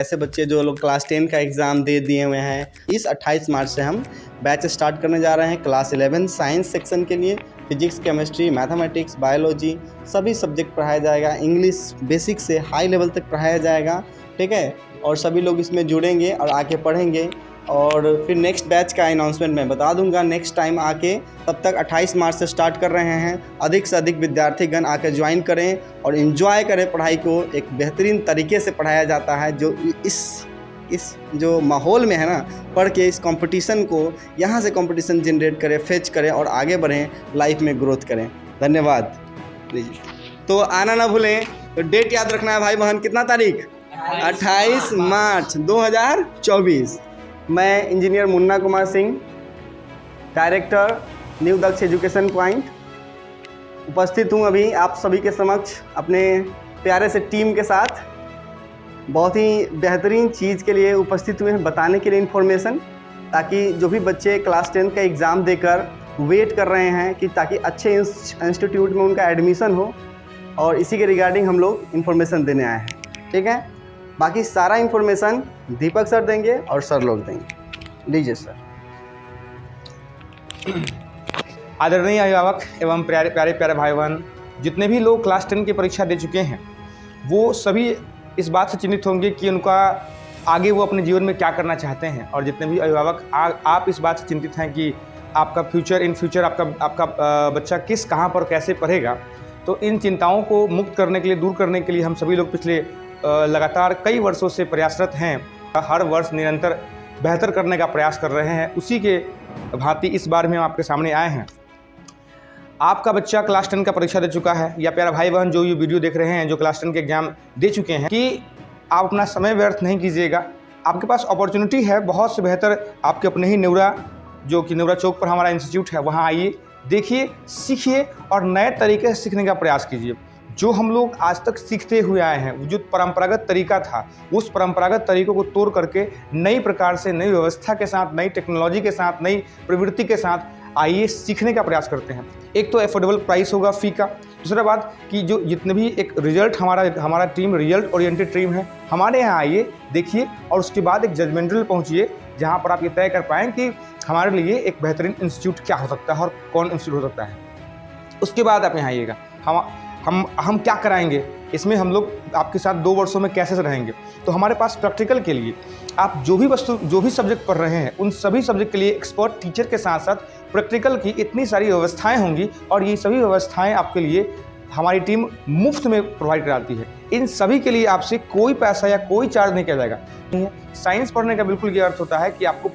ऐसे बच्चे जो लोग क्लास 10 का एग्ज़ाम दे दिए हुए हैं, इस 28 मार्च से हम बैच स्टार्ट करने जा रहे हैं क्लास 11 साइंस सेक्शन के लिए। फिजिक्स, केमिस्ट्री, मैथमेटिक्स, बायोलॉजी सभी सब्जेक्ट पढ़ाया जाएगा। इंग्लिश बेसिक से हाई लेवल तक पढ़ाया जाएगा, ठीक है। और सभी लोग इसमें जुड़ेंगे और आके पढ़ेंगे। और फिर नेक्स्ट बैच का अनाउंसमेंट मैं बता दूंगा नेक्स्ट टाइम आके। तब तक 28 मार्च से स्टार्ट कर रहे हैं। अधिक से अधिक विद्यार्थीगण आकर ज्वाइन करें और एंजॉय करें पढ़ाई को। एक बेहतरीन तरीके से पढ़ाया जाता है, जो इस जो माहौल में है ना, पढ़ के इस कंपटीशन को यहाँ से कंपटीशन जनरेट करें, फेच करें और आगे बढ़ें, लाइफ में ग्रोथ करें। धन्यवाद। तो आना ना भूलें। तो डेट याद रखना है भाई बहन, कितना तारीख? 28 मार्च 2024। मैं engineer Munna Kumar Singh, director new Daksh education point, उपस्थित हूँ अभी आप सभी के समक्ष अपने प्यारे से टीम के साथ। बहुत ही बेहतरीन चीज़ के लिए उपस्थित हुए हैं, बताने के लिए इन्फॉर्मेशन, ताकि जो भी बच्चे क्लास 10 का एग्ज़ाम देकर वेट कर रहे हैं कि ताकि अच्छे इंस्टीट्यूट में उनका एडमिशन हो, और इसी के रिगार्डिंग हम लोग इन्फॉर्मेशन देने आए हैं, ठीक है। बाकी सारा इन्फॉर्मेशन दीपक सर देंगे और सर लोग देंगे। लीजिए सर। आदरणीय अभिभावक एवं प्यारे प्यारे भाई बहन, जितने भी लोग क्लास 10 की परीक्षा दे चुके हैं वो सभी इस बात से चिंतित होंगे कि उनका आगे वो अपने जीवन में क्या करना चाहते हैं। और जितने भी अभिभावक आप इस बात से चिंतित हैं कि आपका इन फ्यूचर आपका बच्चा कहाँ पर कैसे पढ़ेगा, तो इन चिंताओं को मुक्त करने के लिए, दूर करने के लिए हम सभी लोग पिछले लगातार कई वर्षों से प्रयासरत हैं। हर वर्ष निरंतर बेहतर करने का प्रयास कर रहे हैं। उसी के भांति इस बार में हम आपके सामने आए हैं। आपका बच्चा क्लास 10 का परीक्षा दे चुका है, या प्यारा भाई बहन जो ये वीडियो देख रहे हैं जो क्लास 10 के एग्जाम दे चुके हैं, कि आप अपना समय व्यर्थ नहीं कीजिएगा। आपके पास अपॉर्चुनिटी है बहुत से बेहतर। आपके अपने ही नेवरा, जो कि नेवरा चौक पर हमारा इंस्टीट्यूट है, वहाँ आइए, देखिए, सीखिए और नए तरीके से सीखने का प्रयास कीजिए। जो हम लोग आज तक सीखते हुए आए हैं, जो परंपरागत तरीका था, उस परंपरागत तरीकों को तोड़ करके नई प्रकार से, नई व्यवस्था के साथ, नई टेक्नोलॉजी के साथ, नई प्रवृत्ति के साथ आइए सीखने का प्रयास करते हैं। एक तो अफोर्डेबल प्राइस होगा फ़ी का। दूसरा बात कि जो जितने भी एक रिजल्ट हमारा टीम रिजल्ट ओरिएंटेड टीम है, हमारे यहाँ आइए, देखिए और उसके बाद एक जजमेंटल पहुँचिए, जहाँ पर आप ये तय कर पाएँ कि हमारे लिए एक बेहतरीन इंस्टीट्यूट क्या हो सकता है और कौन इंस्टीट्यूट हो सकता है। उसके बाद आप यहाँ आइएगा, हम क्या कराएंगे, इसमें हम लोग आपके साथ 2 वर्षों में कैसे रहेंगे। तो हमारे पास प्रैक्टिकल के लिए आप जो भी सब्जेक्ट पढ़ रहे हैं, उन सभी सब्जेक्ट के लिए एक्सपर्ट टीचर के साथ साथ प्रैक्टिकल की इतनी सारी व्यवस्थाएं होंगी, और ये सभी व्यवस्थाएं आपके लिए हमारी टीम मुफ्त में प्रोवाइड कराती है। इन सभी के लिए आपसे कोई पैसा या कोई चार्ज नहीं किया जाएगा। साइंस पढ़ने का बिल्कुल ये अर्थ होता है कि आपको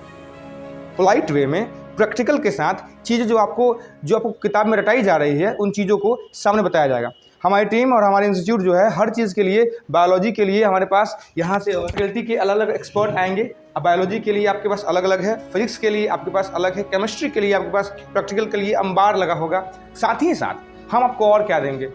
पोलाइट वे में प्रैक्टिकल के साथ चीज़ें जो आपको किताब में रटाई जा रही है, उन चीज़ों को सामने बताया जाएगा। हमारी टीम और हमारे इंस्टीट्यूट जो है, हर चीज़ के लिए, बायोलॉजी के लिए हमारे पास यहाँ से फैकल्टी के अलग अलग एक्सपर्ट आएंगे। अब बायोलॉजी के लिए आपके पास अलग अलग है, फिजिक्स के लिए आपके पास अलग है, केमिस्ट्री के लिए आपके पास, प्रैक्टिकल के लिए अंबार लगा होगा। साथ ही साथ हम आपको और क्या देंगे,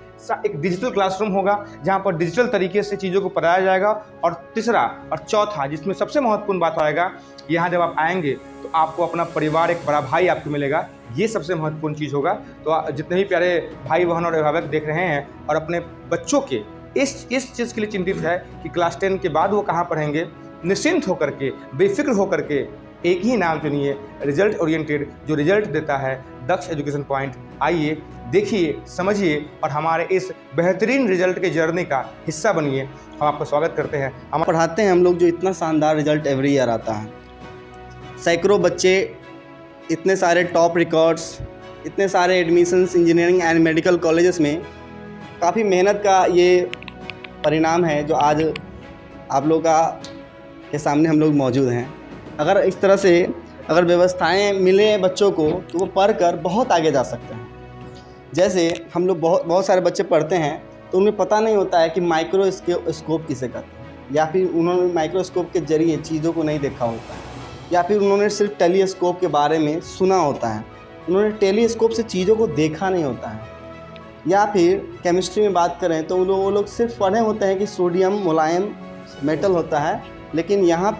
एक डिजिटल क्लासरूम होगा जहाँ पर डिजिटल तरीके से चीज़ों को पढ़ाया जाएगा। और तीसरा और चौथा, जिसमें सबसे महत्वपूर्ण बात आएगा, यहाँ जब आप आएंगे तो आपको अपना परिवार, एक बड़ा भाई आपको मिलेगा। ये सबसे महत्वपूर्ण चीज़ होगा। तो जितने भी प्यारे भाई बहन और अभिभावक देख रहे हैं और अपने बच्चों के इस चीज़ के लिए चिंतित है कि क्लास 10 के बाद वो कहाँ पढ़ेंगे, निश्चिंत होकर के, बेफिक्र होकर के एक ही नाम चुनिए, रिजल्ट ओरिएंटेड, जो रिजल्ट देता है दक्ष एजुकेशन पॉइंट। आइए, देखिए, समझिए और हमारे इस बेहतरीन रिजल्ट के जर्नी का हिस्सा बनिए। हम आपका स्वागत करते हैं। हम पढ़ाते हैं हम लोग जो इतना शानदार रिजल्ट एवरी ईयर आता है। सैकड़ों बच्चे, इतने सारे टॉप रिकॉर्ड्स, इतने सारे admissions engineering and medical colleges में, काफ़ी मेहनत का ये परिणाम है जो आज आप लोगों के सामने हम लोग मौजूद हैं। अगर इस तरह से अगर व्यवस्थाएं मिले बच्चों को, तो वो पढ़कर बहुत आगे जा सकते हैं। जैसे हम लोग बहुत सारे बच्चे पढ़ते हैं तो उन्हें पता नहीं होता है कि माइक्रोस्कोप किसे कहते हैं, या फिर उन्होंने माइक्रोस्कोप के जरिए चीज़ों को नहीं देखा होता है, या फिर उन्होंने सिर्फ टेलीस्कोप के बारे में सुना होता है, उन्होंने टेलीस्कोप से चीज़ों को देखा नहीं होता है। या फिर केमिस्ट्री में बात करें तो वो लोग सिर्फ पढ़े होते हैं कि सोडियम मुलायम मेटल होता है, लेकिन यहाँ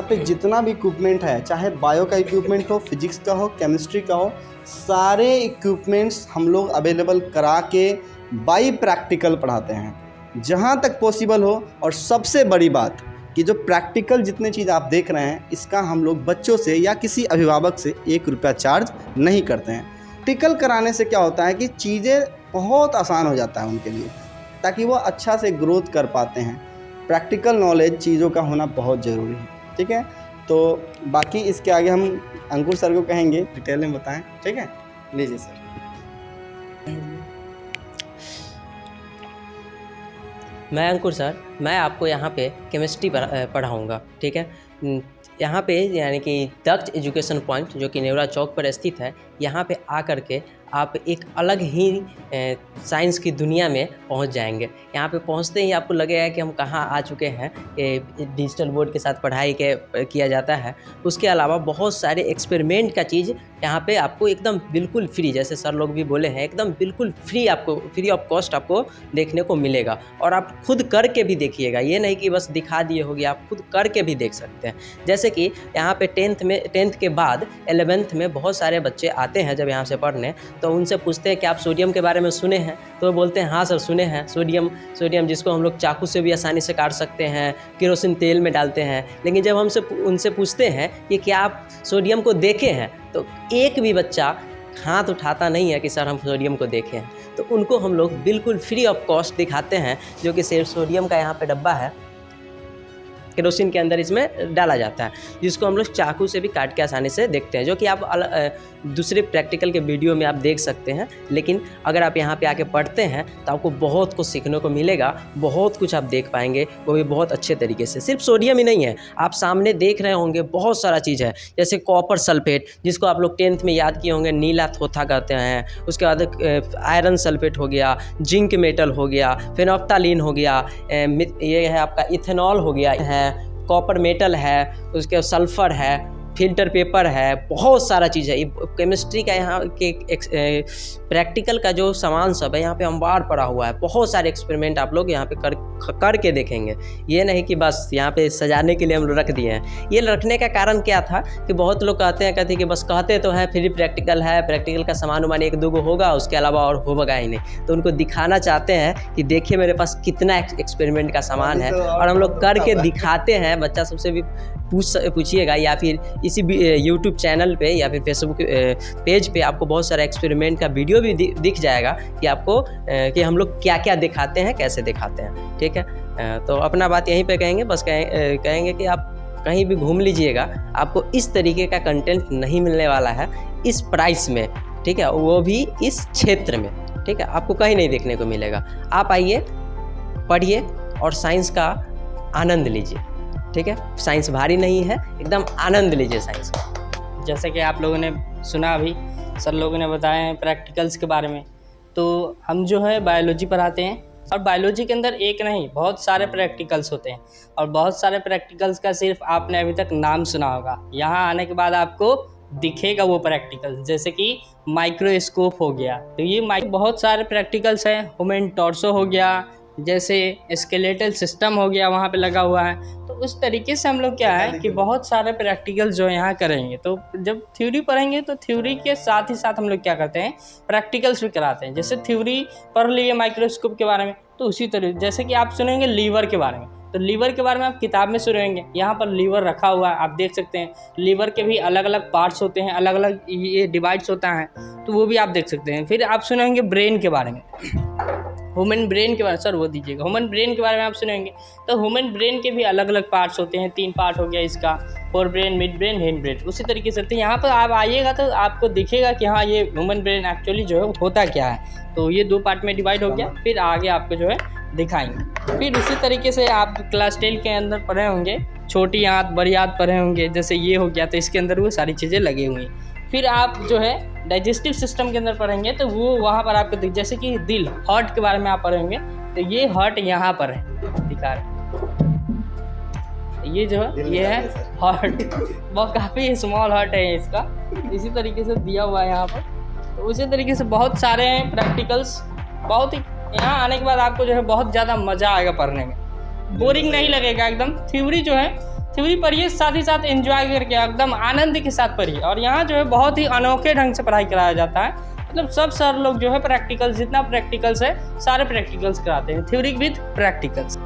पे जितना भी इक्विपमेंट है, चाहे बायो का इक्विपमेंट हो, फिजिक्स का हो, केमिस्ट्री का हो, सारे इक्विपमेंट्स हम लोग अवेलेबल करा के बाई प्रैक्टिकल पढ़ाते हैं जहाँ तक पॉसिबल हो। और सबसे बड़ी बात, कि जो प्रैक्टिकल जितने चीज़ आप देख रहे हैं इसका हम लोग बच्चों से या किसी अभिभावक से 1 रुपया चार्ज नहीं करते हैं। प्रैक्टिकल कराने से क्या होता है कि चीज़ें बहुत आसान हो जाता है उनके लिए, ताकि वो अच्छा से ग्रोथ कर पाते हैं। प्रैक्टिकल नॉलेज चीज़ों का होना बहुत ज़रूरी है, ठीक है। तो बाकी इसके आगे हम अंकुर सर को कहेंगे डिटेल में बताएं, ठीक है। लीजिए सर। मैं अंकुर सर, मैं आपको यहाँ पे केमिस्ट्री पढ़ाऊँगा, ठीक है। यहाँ पे यानी कि दक्ष एजुकेशन पॉइंट जो कि नेवरा चौक पर स्थित है, यहाँ पे आकर के आप एक अलग ही साइंस की दुनिया में पहुँच जाएंगे। यहाँ पे पहुँचते ही आपको लगेगा कि हम कहाँ आ चुके हैं। डिजिटल बोर्ड के साथ पढ़ाई किया जाता है। उसके अलावा बहुत सारे एक्सपेरिमेंट का चीज़ यहाँ पे आपको एकदम बिल्कुल फ्री, जैसे सर लोग भी बोले हैं, एकदम बिल्कुल फ्री, आपको फ्री ऑफ कॉस्ट आपको देखने को मिलेगा। और आप खुद करके भी देखिएगा, ये नहीं कि बस दिखा दिए होगी, आप खुद करके भी देख सकते हैं। जैसे कि यहाँ पे 10th के बाद 11th में बहुत सारे बच्चे आते हैं जब यहाँ से पढ़ने, तो उनसे पूछते हैं कि आप सोडियम के बारे में सुने हैं, तो वो बोलते हैं हाँ सर सुने हैं। सोडियम जिसको हम लोग चाकू से भी आसानी से काट सकते हैं, केरोसिन तेल में डालते हैं। लेकिन जब हमसे उनसे पूछते हैं कि क्या आप सोडियम को देखे हैं, तो एक भी बच्चा हाथ उठाता नहीं है कि सर हम सोडियम को देखे हैं। तो उनको हम लोग बिल्कुल फ्री ऑफ कॉस्ट दिखाते हैं, जो कि सिर्फ सोडियम का यहाँ पे डब्बा है, केरोसिन के अंदर इसमें डाला जाता है, जिसको हम लोग चाकू से भी काट के आसानी से देखते हैं, जो कि आप दूसरे प्रैक्टिकल के वीडियो में आप देख सकते हैं। लेकिन अगर आप यहाँ पे आके पढ़ते हैं तो आपको बहुत कुछ सीखने को मिलेगा, बहुत कुछ आप देख पाएंगे, वो भी बहुत अच्छे तरीके से। सिर्फ सोडियम ही नहीं है, आप सामने देख रहे होंगे बहुत सारा चीज़ है, जैसे कॉपर सल्फेट, जिसको आप लोग 10th में याद किए होंगे, नीला थोथा कहते हैं। उसके बाद आयरन सल्फेट हो गया, जिंक मेटल हो गया, फेनोफ्थालीन हो गया, ये है आपका इथेनॉल हो गया है, कॉपर मेटल है, उसके सल्फ़र है, फिल्टर पेपर है, बहुत सारा चीज़ है। केमिस्ट्री का यहाँ के प्रैक्टिकल का जो सामान सब है यहाँ पे अंबार पड़ा हुआ है। बहुत सारे एक्सपेरिमेंट आप लोग यहाँ पे करके देखेंगे। ये नहीं कि बस यहाँ पे सजाने के लिए हम लोग रख दिए हैं। ये रखने का कारण क्या था कि बहुत लोग कहते हैं कि बस कहते तो हैं फ्री प्रैक्टिकल है, प्रैक्टिकल का सामान उमान 1-2 होगा, उसके अलावा और होगा ही नहीं। तो उनको दिखाना चाहते हैं कि देखिए मेरे पास कितना एक्सपेरिमेंट का सामान है, और हम लोग करके दिखाते हैं। बच्चा सबसे भी पूछिएगा, या फिर इसी यूट्यूब चैनल पे या फिर फेसबुक पेज पे आपको बहुत सारा एक्सपेरिमेंट का वीडियो भी दिख जाएगा कि आपको कि हम लोग क्या क्या दिखाते हैं, कैसे दिखाते हैं, ठीक है। तो अपना बात यहीं पे कहेंगे, बस कहेंगे कि आप कहीं भी घूम लीजिएगा, आपको इस तरीके का कंटेंट नहीं मिलने वाला है इस प्राइस में, ठीक है, वो भी इस क्षेत्र में, ठीक है। आपको कहीं नहीं देखने को मिलेगा। आप आइए, पढ़िए और साइंस का आनंद लीजिए, ठीक है। साइंस भारी नहीं है, एकदम आनंद लीजिए साइंस का। जैसे कि आप लोगों ने सुना, अभी सर लोगों ने बताया है प्रैक्टिकल्स के बारे में, तो हम जो है बायोलॉजी पढ़ाते हैं, और बायोलॉजी के अंदर एक नहीं बहुत सारे प्रैक्टिकल्स होते हैं, और बहुत सारे प्रैक्टिकल्स का सिर्फ आपने अभी तक नाम सुना होगा। यहाँ आने के बाद आपको दिखेगा वो प्रैक्टिकल, जैसे कि माइक्रोस्कोप हो गया, तो ये बहुत सारे प्रैक्टिकल्स हैं। ह्यूमन टॉर्सो हो गया, जैसे स्केलेटल सिस्टम हो गया, वहाँ पे लगा हुआ है। तो उस तरीके से हम लोग क्या है कि बहुत सारे प्रैक्टिकल जो यहाँ करेंगे। तो जब थ्योरी पढ़ेंगे तो थ्योरी के साथ ही साथ हम लोग क्या करते हैं, प्रैक्टिकल्स भी कराते हैं। जैसे थ्योरी पढ़ लिए माइक्रोस्कोप के बारे में, तो उसी तरह जैसे कि आप सुनेंगे लीवर के बारे में, तो लीवर के बारे में आप किताब में सुनेंगे। यहाँ पर लीवर रखा हुआ है, आप देख सकते हैं। लीवर के भी अलग अलग पार्ट्स होते हैं, अलग अलग ये डिवाइड्स होता है, तो वो भी आप देख सकते हैं। फिर आप सुनेंगे ब्रेन के बारे में, ह्यूमन ब्रेन के बारे में, सर वो दीजिएगा, ह्यूमन ब्रेन के बारे में आप सुनेंगे। तो ह्यूमन ब्रेन के भी अलग अलग पार्ट्स होते हैं, 3 पार्ट हो गया इसका, fore brain, mid brain, hind brain. उसी तरीके से तो यहाँ पर आप आइएगा तो आपको दिखेगा कि हाँ ये ह्यूमन ब्रेन एक्चुअली जो है होता क्या है। तो ये 2 पार्ट में डिवाइड हो गया, फिर आगे आपको जो है दिखाएंगे। फिर उसी तरीके से आप क्लास 10 के अंदर पढ़े होंगे, छोटी आंत बड़ी आंत पढ़े होंगे, जैसे ये हो गया, तो इसके अंदर वो सारी चीज़ें लगी हुई हैं। फिर आप जो है डाइजेस्टिव सिस्टम के अंदर पढ़ेंगे, तो वो वहाँ पर आपको जैसे कि दिल, हार्ट के बारे में आप पढ़ेंगे, तो ये हार्ट यहाँ पर है, दिखा रहे, ये जो है ये है हार्ट, बहुत काफ़ी स्मॉल हार्ट है इसका, इसी तरीके से दिया हुआ है यहाँ पर। तो उसी तरीके से बहुत सारे हैं प्रैक्टिकल्स, बहुत ही यहाँ आने के बाद आपको जो है बहुत ज़्यादा मज़ा आएगा पढ़ने में, बोरिंग नहीं लगेगा एकदम। थ्योरी जो है थ्योरी पढ़िए, साथ ही साथ एंजॉय करके एकदम आनंद के साथ पढ़िए। और यहाँ जो है बहुत ही अनोखे ढंग से पढ़ाई कराया जाता है, मतलब सब सर लोग जो है प्रैक्टिकल्स, जितना प्रैक्टिकल्स है सारे प्रैक्टिकल्स कराते हैं, थ्योरी विद प्रैक्टिकल्स।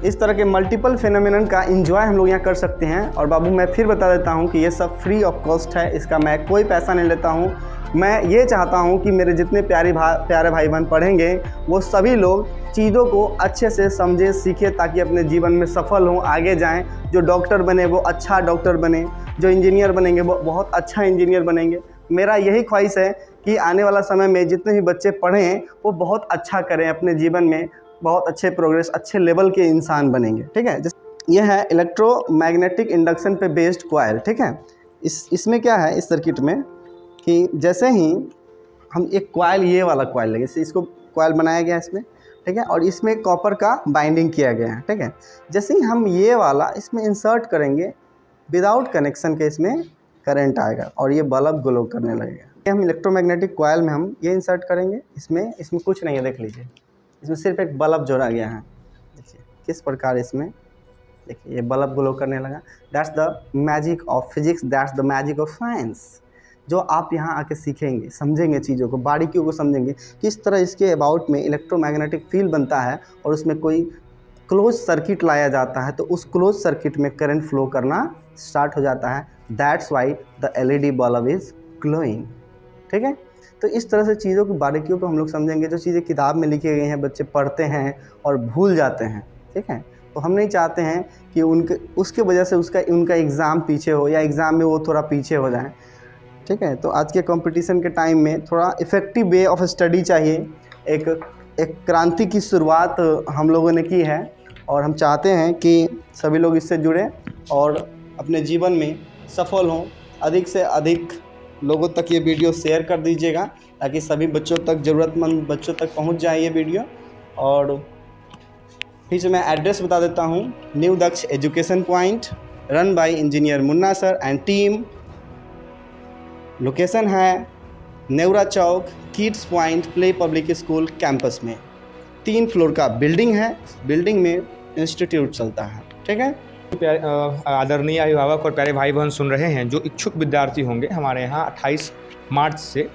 इस तरह के मल्टीपल फिनोमिनन का एंजॉय हम लोग यहाँ कर सकते हैं। और बाबू मैं फिर बता देता हूँ कि ये सब फ्री ऑफ कॉस्ट है, इसका मैं कोई पैसा नहीं लेता हूँ। मैं ये चाहता हूँ कि मेरे जितने प्यारे भाई बहन पढ़ेंगे वो सभी लोग चीज़ों को अच्छे से समझे, सीखे, ताकि अपने जीवन में सफल हों, आगे जाएं। जो डॉक्टर बने वो अच्छा डॉक्टर बने, जो इंजीनियर बनेंगे वो बहुत अच्छा इंजीनियर बनेंगे। मेरा यही ख्वाहिश है कि आने वाला समय में जितने भी बच्चे पढ़ें वो बहुत अच्छा करें, अपने जीवन में बहुत अच्छे प्रोग्रेस, अच्छे लेवल के इंसान बनेंगे। ठीक है, यह है इलेक्ट्रोमैग्नेटिक इंडक्शन पे बेस्ड कॉइल। ठीक है, इसमें क्या है इस सर्किट में कि जैसे ही हम एक कॉइल, ये वाला कॉइल लगे, इसको कॉइल बनाया गया है इसमें। ठीक है, और इसमें कॉपर का बाइंडिंग किया गया है। ठीक है, जैसे ही हम ये वाला इसमें इंसर्ट करेंगे, विदाउट कनेक्शन के इसमें करंट आएगा और ये बल्ब ग्लो करने लगेगा। हम इलेक्ट्रोमैग्नेटिक कॉइल में हम ये इंसर्ट करेंगे, इसमें कुछ नहीं है, देख लीजिए, इसमें सिर्फ एक बल्ब जोड़ा गया है। देखिए किस प्रकार इसमें, देखिए ये बल्ब ग्लो करने लगा। That's the magic of physics, that's the magic of science, जो आप यहाँ आके सीखेंगे, समझेंगे, चीज़ों को, बारीकियों को समझेंगे, किस तरह इसके अबाउट में इलेक्ट्रोमैग्नेटिक फील्ड बनता है और उसमें कोई क्लोज सर्किट लाया जाता है तो उस क्लोज सर्किट में करंट फ्लो करना स्टार्ट हो जाता है। That's why the LED bulb is glowing. ठीक है, तो इस तरह से चीज़ों की बारीकियों को हम लोग समझेंगे। जो चीज़ें किताब में लिखी गई हैं बच्चे पढ़ते हैं और भूल जाते हैं। ठीक है, तो हम नहीं चाहते हैं कि उसके वजह से उनका एग्ज़ाम पीछे हो या एग्ज़ाम में वो थोड़ा पीछे हो जाए। ठीक है, तो आज के कंपटीशन के टाइम में थोड़ा इफ़ेक्टिव वे ऑफ स्टडी चाहिए। एक क्रांति की शुरुआत हम लोगों ने की है और हम चाहते हैं कि सभी लोग इससे जुड़ें और अपने जीवन में सफल हों। अधिक से अधिक लोगों तक ये वीडियो शेयर कर दीजिएगा ताकि सभी बच्चों तक, ज़रूरतमंद बच्चों तक पहुंच जाए ये वीडियो। और फिर से मैं एड्रेस बता देता हूं, new Daksh education point, run by engineer Munna sir and team. Location है Nevra Chowk, kids point play public school campus में। 3 फ्लोर का बिल्डिंग है, बिल्डिंग में इंस्टीट्यूट चलता है। ठीक है, आदरणीय अभिभावक और प्यारे भाई बहन सुन रहे हैं, जो इच्छुक विद्यार्थी होंगे, हमारे यहाँ 28 मार्च से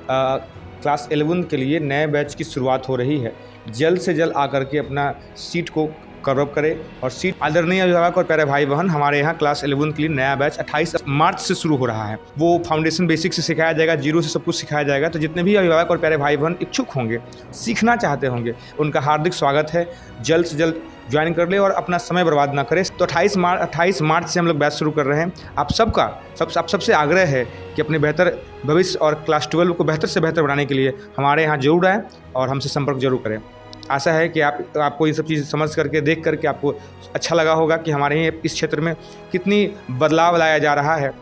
क्लास 11 के लिए नए बैच की शुरुआत हो रही है। जल्द से जल्द आकर के अपना सीट को कवर करें और सीट। आदरणीय अभिभावक और प्यारे भाई बहन, हमारे यहाँ क्लास 11 के लिए नया बैच 28 मार्च से शुरू हो रहा है। वो फाउंडेशन बेसिक से सिखाया जाएगा, जीरो से सब कुछ सिखाया जाएगा। तो जितने भी अभिभावक और प्यारे भाई बहन इच्छुक होंगे, सीखना चाहते होंगे, उनका हार्दिक स्वागत है। जल्द से जल्द ज्वाइन कर ले और अपना समय बर्बाद ना करें। तो 28 मार्च से हम लोग बैच शुरू कर रहे हैं। आप सबसे आग्रह है कि अपने बेहतर भविष्य और क्लास 12 को बेहतर से बेहतर बनाने के लिए हमारे यहाँ जरूर आएँ और हमसे संपर्क जरूर करें। आशा है कि आपको ये सब चीज़ समझ करके, देख करके आपको अच्छा लगा होगा कि हमारे यहाँ इस क्षेत्र में कितनी बदलाव लाया जा रहा है।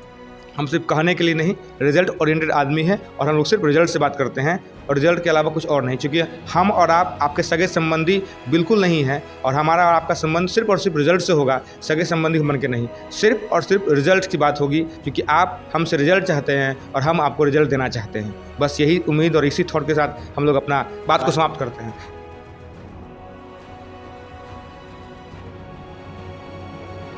हम सिर्फ कहने के लिए नहीं, रिजल्ट ओरिएंटेड आदमी है और हम लोग सिर्फ रिजल्ट से बात करते हैं और रिजल्ट के अलावा कुछ और नहीं। क्योंकि हम और आप आपके सगे संबंधी बिल्कुल नहीं हैं और हमारा और आपका संबंध सिर्फ और सिर्फ रिजल्ट से होगा, सगे संबंधी बन के नहीं। सिर्फ और सिर्फ रिजल्ट की बात होगी क्योंकि आप हमसे रिजल्ट चाहते हैं और हम आपको रिजल्ट देना चाहते हैं। बस यही उम्मीद और इसी थॉट के साथ हम लोग अपना बात को समाप्त करते हैं।